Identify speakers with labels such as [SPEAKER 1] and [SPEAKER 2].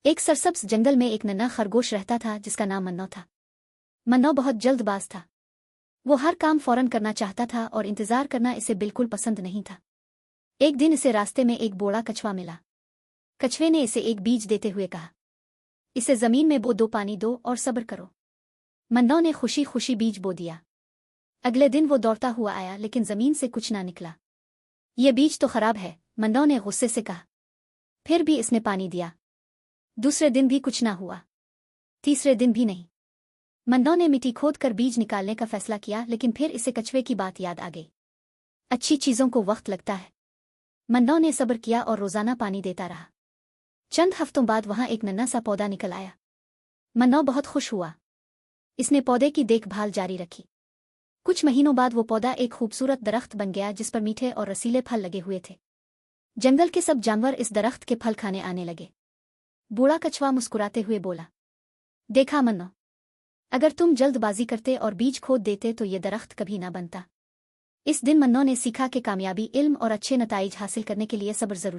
[SPEAKER 1] एक सरसब्ज जंगल में एक नन्हा खरगोश रहता था जिसका नाम मन्नौ था। मन्नौ बहुत जल्दबाज था। वो हर काम फौरन करना चाहता था और इंतजार करना इसे बिल्कुल पसंद नहीं था। एक दिन इसे रास्ते में एक बूढ़ा कछुआ मिला। कछुए ने इसे एक बीज देते हुए कहा, इसे जमीन में बो दो, पानी दो और सब्र करो। मन्नौ ने खुशी खुशी बीज बो दिया। अगले दिन वो दौड़ता हुआ आया लेकिन जमीन से कुछ ना निकला। ये बीज तो खराब है, मन्नौ ने गुस्से से कहा। फिर भी इसने पानी दिया। दूसरे दिन भी कुछ ना हुआ। तीसरे दिन भी नहीं। मन्नौ ने मिट्टी खोद कर बीज निकालने का फैसला किया लेकिन फिर इसे कछुए की बात याद आ गई। अच्छी चीजों को वक्त लगता है। मन्नौ ने सब्र किया और रोजाना पानी देता रहा। चंद हफ्तों बाद वहां एक नन्हा सा पौधा निकल आया। मन्नौ बहुत खुश हुआ। इसने पौधे की देखभाल जारी रखी। कुछ महीनों बाद वो पौधा एक खूबसूरत दरख्त बन गया जिस पर मीठे और रसीले फल लगे हुए थे। जंगल के सब जानवर इस दरख्त के फल खाने आने लगे। बूढ़ा कछुआ मुस्कुराते हुए बोला, देखा मन्नौ, अगर तुम जल्दबाजी करते और बीज खोद देते तो ये दरख्त कभी ना बनता। इस दिन मन्नौ ने सीखा कि कामयाबी, इल्म और अच्छे नताइज हासिल करने के लिए सब्र जरूरी।